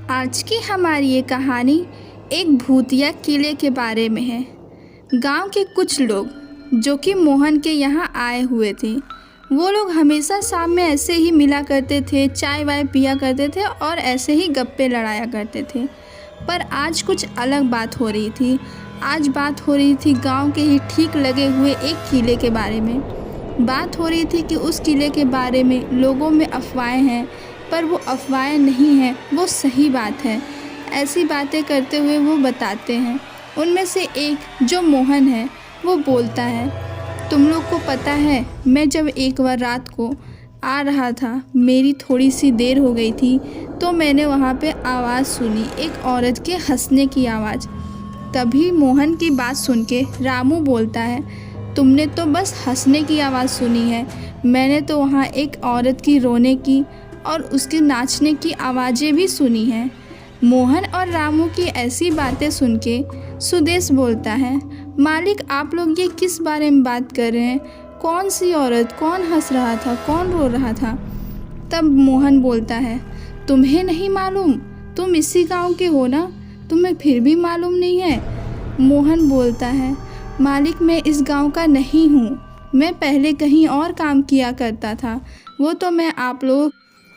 आज की हमारी ये कहानी एक भूतिया किले के बारे में है। गांव के कुछ लोग जो कि मोहन के यहाँ आए हुए थे, वो लोग हमेशा शाम में ऐसे ही मिला करते थे, चाय वाय पिया करते थे और ऐसे ही गप्पे लड़ाया करते थे। पर आज कुछ अलग बात हो रही थी। आज बात हो रही थी गांव के ही ठीक लगे हुए एक किले के बारे में। बात हो रही थी कि उस किले के बारे में लोगों में अफवाहें हैं, पर वो अफवाहें नहीं हैं, वो सही बात है। ऐसी बातें करते हुए वो बताते हैं। उनमें से एक जो मोहन है वो बोलता है, तुम लोग को पता है, मैं जब एक बार रात को आ रहा था, मेरी थोड़ी सी देर हो गई थी, तो मैंने वहाँ पे आवाज़ सुनी, एक औरत के हंसने की आवाज़। तभी मोहन की बात सुन के रामू बोलता है, तुमने तो बस हंसने की आवाज़ सुनी है, मैंने तो वहाँ एक औरत की रोने की और उसके नाचने की आवाज़ें भी सुनी हैं। मोहन और रामू की ऐसी बातें सुन के सुदेश बोलता है, मालिक आप लोग ये किस बारे में बात कर रहे हैं? कौन सी औरत, कौन हंस रहा था, कौन रो रहा था? तब मोहन बोलता है, तुम्हें नहीं मालूम? तुम इसी गांव के हो ना, तुम्हें फिर भी मालूम नहीं है? मोहन बोलता है, मालिक मैं इस गांव का नहीं हूँ, मैं पहले कहीं और काम किया करता था। वो तो मैं आप लोग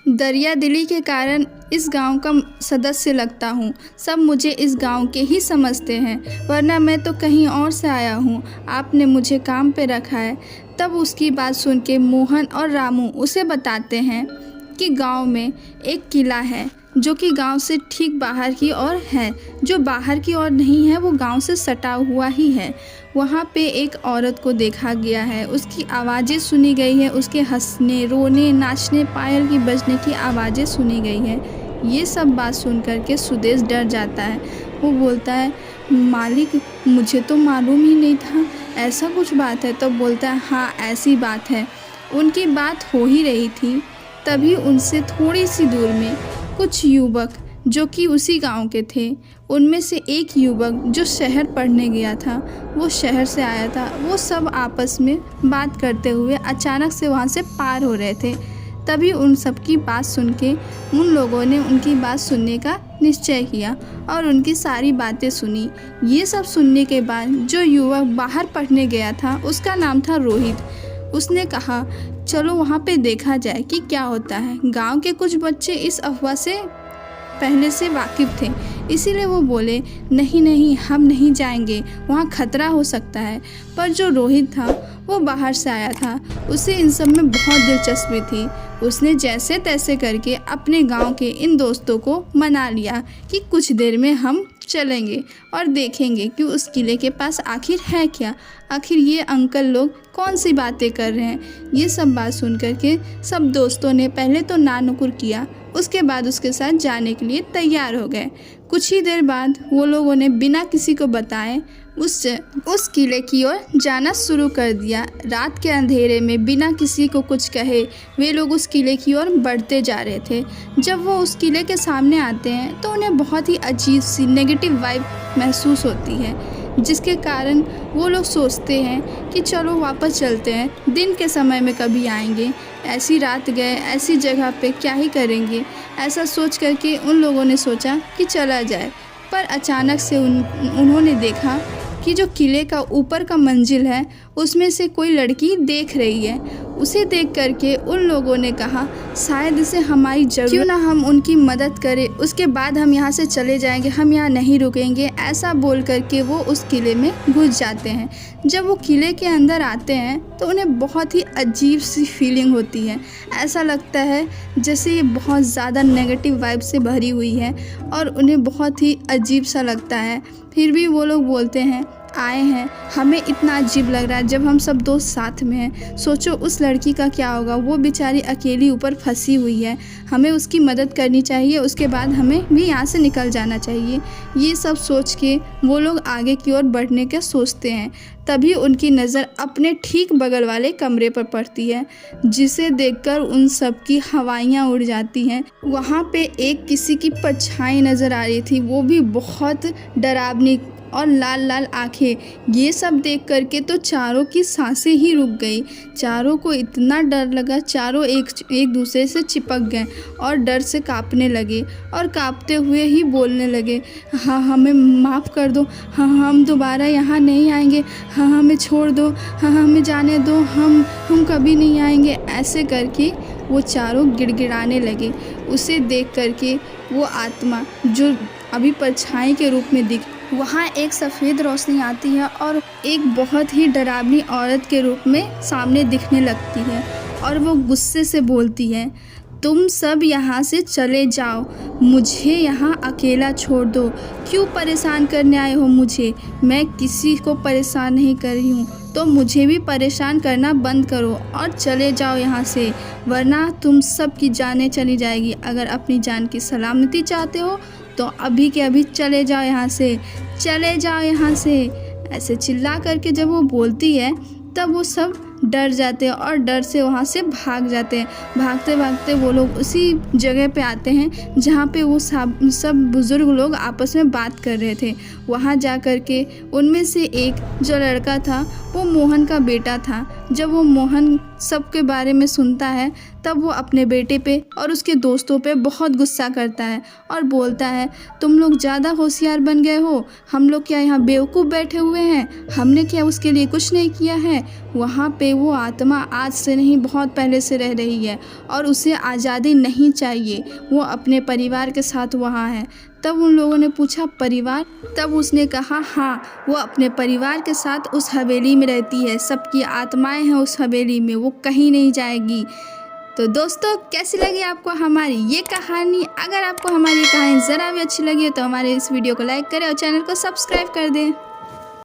दरिया दिली के कारण इस गांव का सदस्य लगता हूँ, सब मुझे इस गांव के ही समझते हैं, वरना मैं तो कहीं और से आया हूँ, आपने मुझे काम पे रखा है। तब उसकी बात सुन के मोहन और रामू उसे बताते हैं कि गांव में एक किला है जो कि गांव से ठीक बाहर की ओर है। जो बाहर की ओर नहीं है वो गांव से सटा हुआ ही है। वहाँ पे एक औरत को देखा गया है, उसकी आवाज़ें सुनी गई है, उसके हंसने, रोने, नाचने, पायल की बजने की आवाज़ें सुनी गई है। ये सब बात सुन कर के सुदेश डर जाता है। वो बोलता है, मालिक मुझे तो मालूम ही नहीं था, ऐसा कुछ बात है? तो बोलता है, हाँ ऐसी बात है। उनकी बात हो ही रही थी, तभी उनसे थोड़ी सी दूर में कुछ युवक जो कि उसी गांव के थे, उनमें से एक युवक जो शहर पढ़ने गया था, वो शहर से आया था। वो सब आपस में बात करते हुए अचानक से वहाँ से पार हो रहे थे। तभी उन सब की बात सुन के उन लोगों ने उनकी बात सुनने का निश्चय किया और उनकी सारी बातें सुनी। ये सब सुनने के बाद जो युवक बाहर पढ़ने गया था, उसका नाम था रोहित। उसने कहा, चलो वहाँ पे देखा जाए कि क्या होता है। गांव के कुछ बच्चे इस अफवाह से पहले से वाकिफ़ थे, इसीलिए वो बोले, नहीं नहीं हम नहीं जाएंगे, वहाँ खतरा हो सकता है। पर जो रोहित था वो बाहर से आया था, उसे इन सब में बहुत दिलचस्पी थी। उसने जैसे तैसे करके अपने गांव के इन दोस्तों को मना लिया कि कुछ देर में हम चलेंगे और देखेंगे कि उस किले के पास आखिर है क्या, आखिर ये अंकल लोग कौन सी बातें कर रहे हैं। ये सब बात सुन कर के सब दोस्तों ने पहले तो ना नुकुर किया, उसके बाद उसके साथ जाने के लिए तैयार हो गए। कुछ ही देर बाद वो लोगों ने बिना किसी को बताए उस किले की ओर जाना शुरू कर दिया। रात के अंधेरे में बिना किसी को कुछ कहे वे लोग उस किले की ओर बढ़ते जा रहे थे। जब वो उस किले के सामने आते हैं तो उन्हें बहुत ही अजीब सी नेगेटिव वाइब महसूस होती है, जिसके कारण वो लोग सोचते हैं कि चलो वापस चलते हैं, दिन के समय में कभी आएंगे, ऐसी रात गए ऐसी जगह पे क्या ही करेंगे। ऐसा सोच करके उन लोगों ने सोचा कि चला जाए। पर अचानक से उन्होंने देखा कि जो किले का ऊपर का मंजिल है उसमें से कोई लड़की देख रही है। उसे देख करके उन लोगों ने कहा, शायद इसे हमारी जरूरत, क्यों ना हम उनकी मदद करें, उसके बाद हम यहाँ से चले जाएंगे, हम यहाँ नहीं रुकेंगे। ऐसा बोल करके वो उस किले में घुस जाते हैं। जब वो किले के अंदर आते हैं तो उन्हें बहुत ही अजीब सी फीलिंग होती है। ऐसा लगता है जैसे ये बहुत ज़्यादा नेगेटिव वाइब से भरी हुई है और उन्हें बहुत ही अजीब सा लगता है। फिर भी वो लोग बोलते हैं, आए हैं, हमें इतना अजीब लग रहा है जब हम सब दोस्त साथ में हैं। सोचो उस लड़की का क्या होगा, वो बेचारी अकेली ऊपर फंसी हुई है, हमें उसकी मदद करनी चाहिए, उसके बाद हमें भी यहाँ से निकल जाना चाहिए। ये सब सोच के वो लोग आगे की ओर बढ़ने का सोचते हैं। तभी उनकी नज़र अपने ठीक बगल वाले कमरे पर पड़ती है, जिसे देखकर उन सब की हवाइयाँ उड़ जाती हैं। वहाँ पे एक किसी की परछाई नज़र आ रही थी, वो भी बहुत डरावनी और लाल लाल आँखें। ये सब देख करके तो चारों की सांसें ही रुक गई। चारों को इतना डर लगा, चारों एक दूसरे से चिपक गए और डर से काँपने लगे और काँपते हुए ही बोलने लगे, हाँ हमें माफ़ कर दो, हाँ हम दोबारा यहाँ नहीं आएंगे, हाँ हमें छोड़ दो, हाँ हमें जाने दो, हम कभी नहीं आएंगे। ऐसे करके वो चारों गिड़गिड़ाने लगे। उसे देख करके वो आत्मा जो अभी परछाई के रूप में दिख, वहाँ एक सफ़ेद रोशनी आती है और एक बहुत ही डरावनी औरत के रूप में सामने दिखने लगती है और वो गुस्से से बोलती है, तुम सब यहाँ से चले जाओ, मुझे यहाँ अकेला छोड़ दो। क्यों परेशान करने आए हो मुझे? मैं किसी को परेशान नहीं कर रही हूँ, तो मुझे भी परेशान करना बंद करो और चले जाओ यहाँ से, वरना तुम सब की जानें चली जाएगी। अगर अपनी जान की सलामती चाहते हो तो अभी के अभी चले जाओ यहाँ से, चले जाओ यहाँ से। ऐसे चिल्ला करके जब वो बोलती है तब वो सब डर जाते हैं और डर से वहाँ से भाग जाते हैं। भागते भागते वो लोग उसी जगह पे आते हैं जहाँ पे वो सब बुज़ुर्ग लोग आपस में बात कर रहे थे। वहाँ जा कर के उनमें से एक जो लड़का था वो मोहन का बेटा था। जब वो मोहन सबके बारे में सुनता है तब वो अपने बेटे पे और उसके दोस्तों पे बहुत गुस्सा करता है और बोलता है, तुम लोग ज़्यादा होशियार बन गए हो, हम लोग क्या यहाँ बेवकूफ़ बैठे हुए हैं? हमने क्या उसके लिए कुछ नहीं किया है? वहाँ पे वो आत्मा आज से नहीं बहुत पहले से रह रही है और उसे आज़ादी नहीं चाहिए। वो अपने परिवार के साथ वहाँ है। तब उन लोगों ने पूछा, परिवार? तब उसने कहा, हाँ वो अपने परिवार के साथ उस हवेली में रहती है, सबकी आत्माएं हैं उस हवेली में, वो कहीं नहीं जाएगी। तो दोस्तों कैसी लगी आपको हमारी ये कहानी? अगर आपको हमारी कहानी ज़रा भी अच्छी लगी हो तो हमारे इस वीडियो को लाइक करें और चैनल को सब्सक्राइब कर दें।